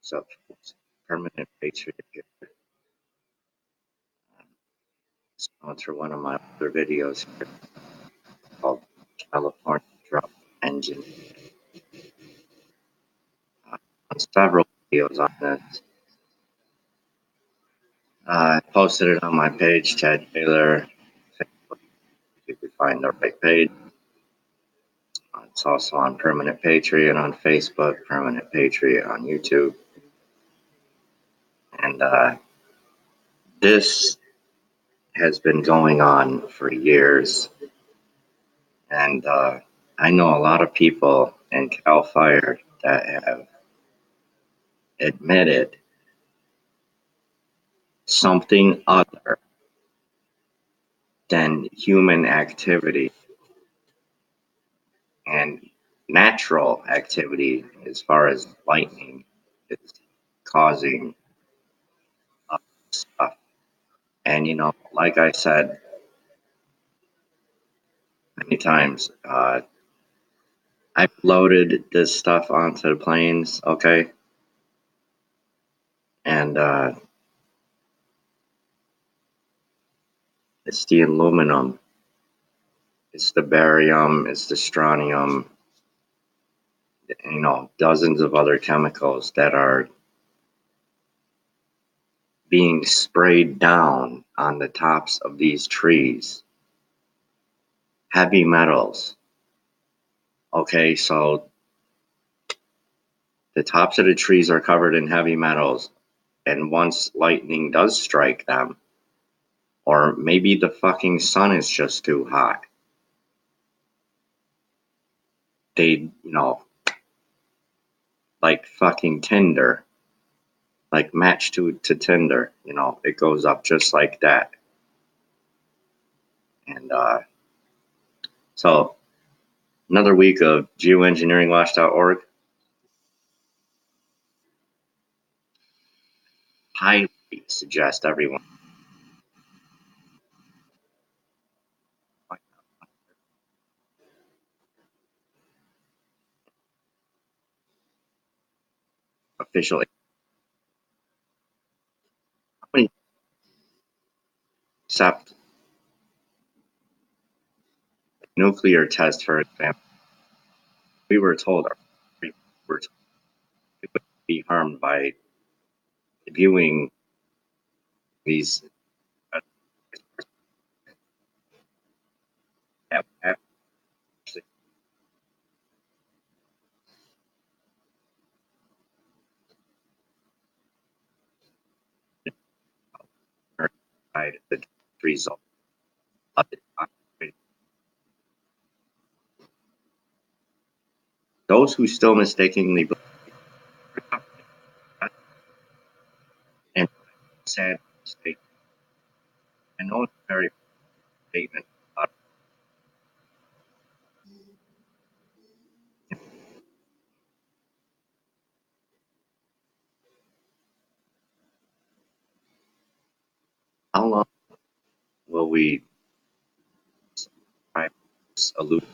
So, permanent patriot here. Just going through one of my other videos here called California Drop Engine. On several videos on this. I posted it on my page, Ted Taylor. Facebook, if you could find the right page. It's also on Permanent Patriot on Facebook, Permanent Patriot on YouTube. And this has been going on for years. And I know a lot of people in Cal Fire that have admitted something other than human activity and natural activity, as far as lightning is causing stuff. And, like I said many times, I've loaded this stuff onto the planes, okay? And it's the aluminum, it's the barium, it's the strontium, dozens of other chemicals that are being sprayed down on the tops of these trees. Heavy metals. Okay, so the tops of the trees are covered in heavy metals, and once lightning does strike them, or maybe the fucking sun is just too hot, they, like fucking tinder, like match to tinder, it goes up just like that. And so another week of geoengineeringwatch.org. Highly suggest everyone officially, except nuclear test, for example. We were told we were told we would be harmed by viewing these the result of it. Those who still mistakenly believe and sad mistake. I know it's a very statement. How long will we try this illusion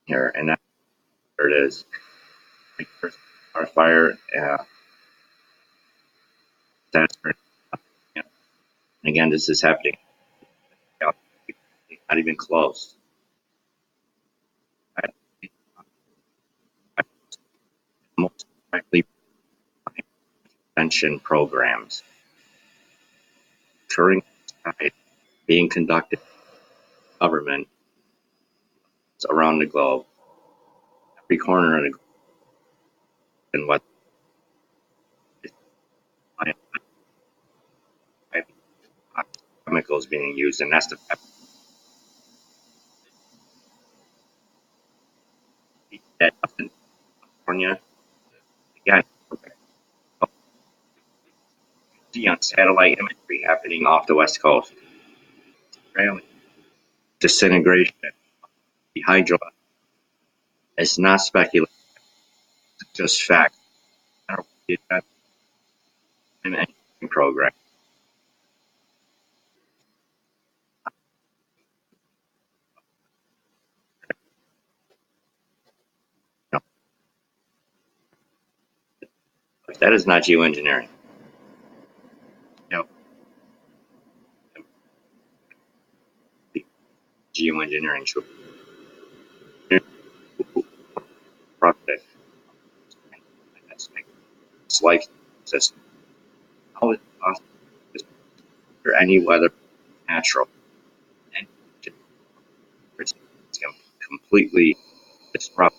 here? And there it is. Wildfire. That's and again, this is happening. Not even close. Most likely prevention programs occurring being conducted by government around the globe, every corner of the globe, and what chemicals being used, and that's the that up in California. Again, see on satellite imagery happening off the west coast. Really, disintegration, dehydro. It's not speculation; it's just fact. I don't see that in any program. You know, That is not geoengineering. You know, geoengineering should project. It's like system. How is it possible for any weather natural and it's completely disrupt?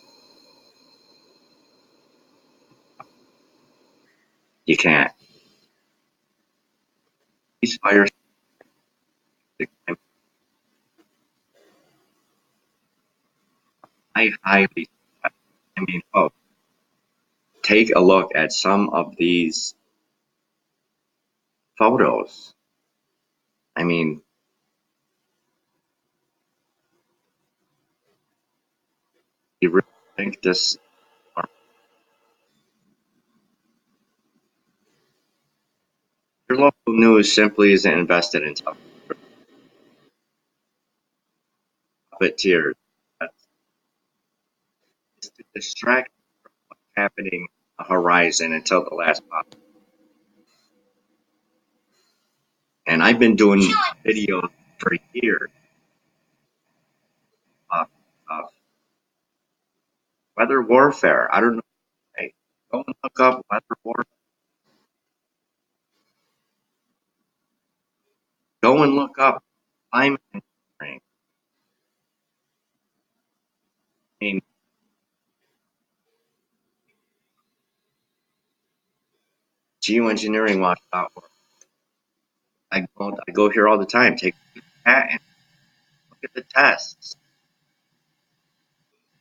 You can't. These fires, I highly, I mean, oh, take a look at some of these photos. I mean, you really think this, your local news simply isn't invested in puppeteers. It's to distract what's happening on the horizon until the last pop. And I've been doing videos for years of weather warfare. I don't know. Hey, go and look up weather warfare. Go and look up climate engineering. I mean, geoengineering watch out. I go here all the time. Take a hat and look at the tests.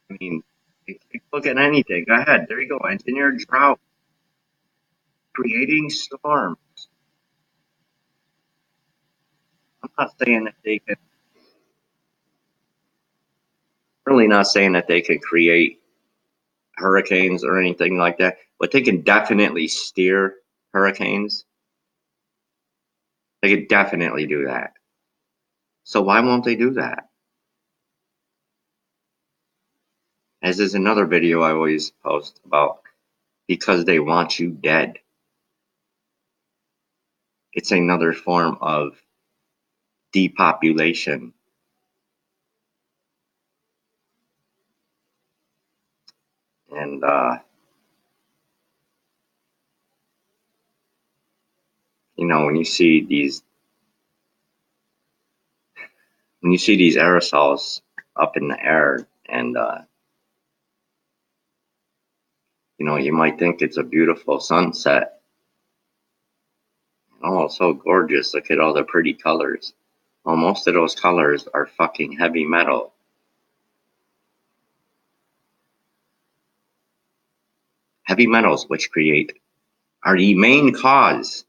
I mean, take a look at anything. Go ahead. There you go. Engineer drought, creating storm. I'm not saying that they can. Really not saying that they can create hurricanes or anything like that, but they can definitely steer hurricanes. They could definitely do that. So why won't they do that? As is another video I always post about, because they want you dead. It's another form of depopulation. And you know, when you see these aerosols up in the air, and you know, you might think it's a beautiful sunset. Oh, it's so gorgeous. Look at all the pretty colors. Well, most of those colors are fucking heavy metal. Heavy metals, which create, are the main cause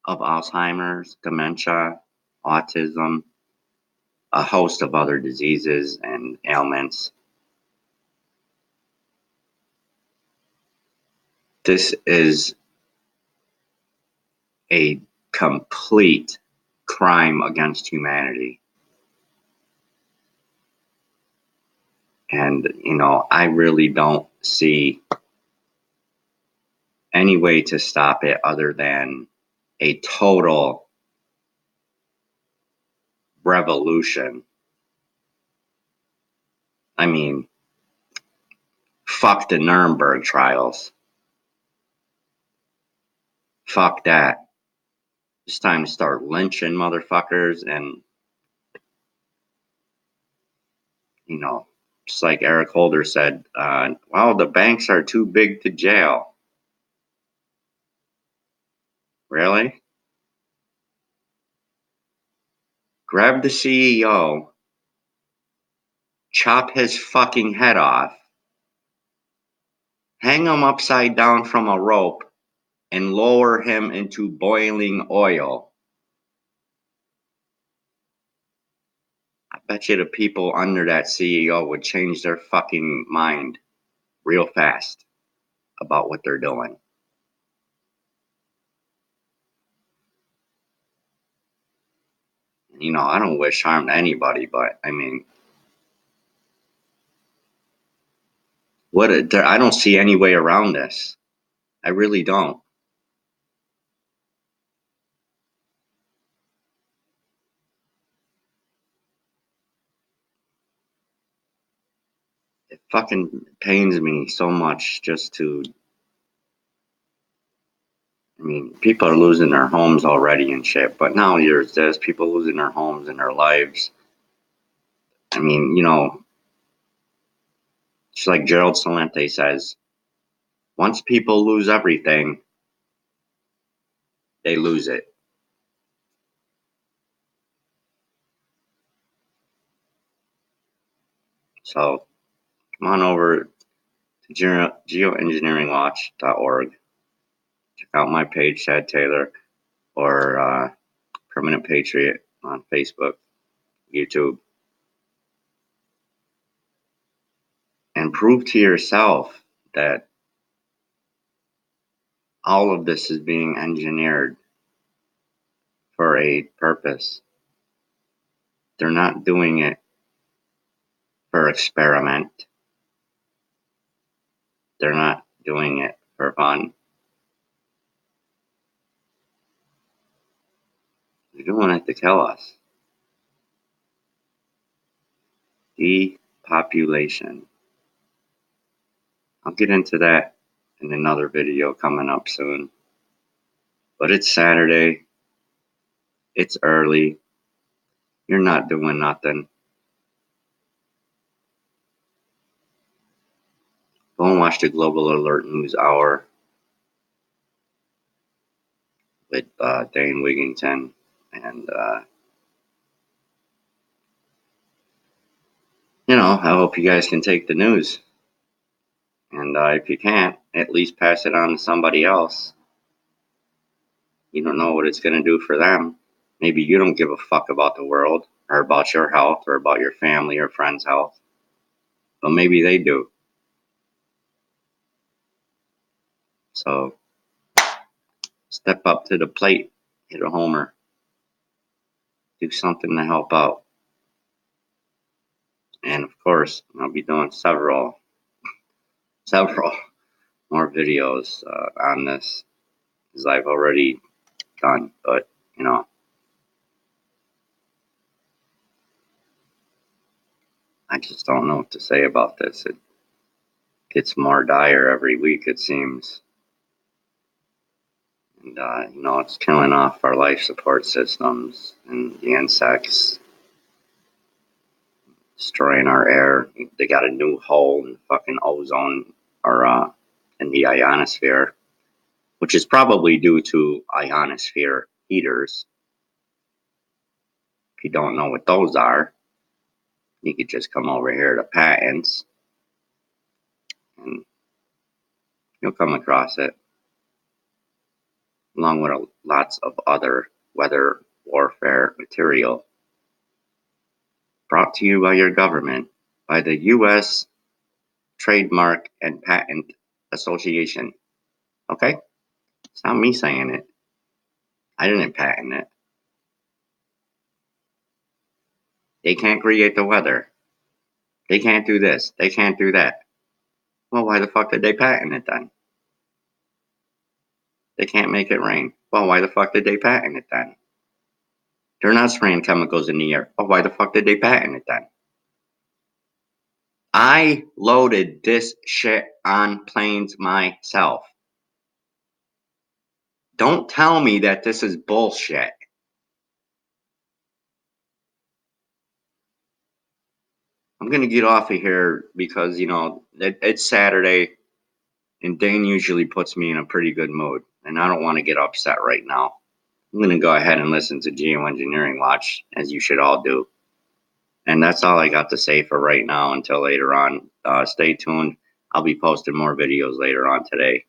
of Alzheimer's, dementia, autism, a host of other diseases and ailments. This is a complete crime against humanity. And, you know, I really don't see any way to stop it other than a total revolution. I mean, fuck the Nuremberg trials. Fuck that. It's time to start lynching motherfuckers and, you know, just like Eric Holder said, well, the banks are too big to jail. Really? Grab the CEO, chop his fucking head off, hang him upside down from a rope, and lower him into boiling oil. I bet you the people under that CEO would change their fucking mind real fast about what they're doing. You know, I don't wish harm to anybody, but I mean, I don't see any way around this. I really don't. It fucking pains me so much just to. I mean, people are losing their homes already and shit, but now there's people losing their homes and their lives. I mean, it's like Gerald Salente says, once people lose everything, they lose it. So come on over to geoengineeringwatch.org. Check out my page, Chad Taylor, or Permanent Patriot on Facebook, YouTube, and prove to yourself that all of this is being engineered for a purpose. They're not doing it for experiment. They're not doing it for fun. They're doing it to kill us. Depopulation. I'll get into that in another video coming up soon. But it's Saturday. It's early. You're not doing nothing. Go and watch the Global Alert News Hour with Dane Wigington. And, I hope you guys can take the news. And if you can't, at least pass it on to somebody else. You don't know what it's going to do for them. Maybe you don't give a fuck about the world or about your health or about your family or friends' health. But maybe they do. So step up to the plate, hit a homer, do something to help out. And of course, I'll be doing several more videos on this, as I've already done. But, I just don't know what to say about this. It gets more dire every week, it seems. And, it's killing off our life support systems and the insects, destroying our air. They got a new hole in fucking ozone or in the ionosphere, which is probably due to ionosphere heaters. If you don't know what those are, you could just come over here to patents and you'll come across it, along with lots of other weather warfare material brought to you by your government, by the U.S. Trademark and Patent Association. Okay? It's not me saying it. I didn't patent it. They can't create the weather. They can't do this. They can't do that. Well, why the fuck did they patent it then? They can't make it rain. Well, why the fuck did they patent it then? They're not spraying chemicals in the air. Well, why the fuck did they patent it then? I loaded this shit on planes myself. Don't tell me that this is bullshit. I'm going to get off of here because, it's Saturday and Dane usually puts me in a pretty good mood. And I don't want to get upset right now. I'm going to go ahead and listen to Geoengineering Watch, as you should all do. And that's all I got to say for right now until later on. Stay tuned. I'll be posting more videos later on today.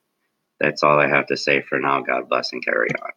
That's all I have to say for now. God bless and carry on.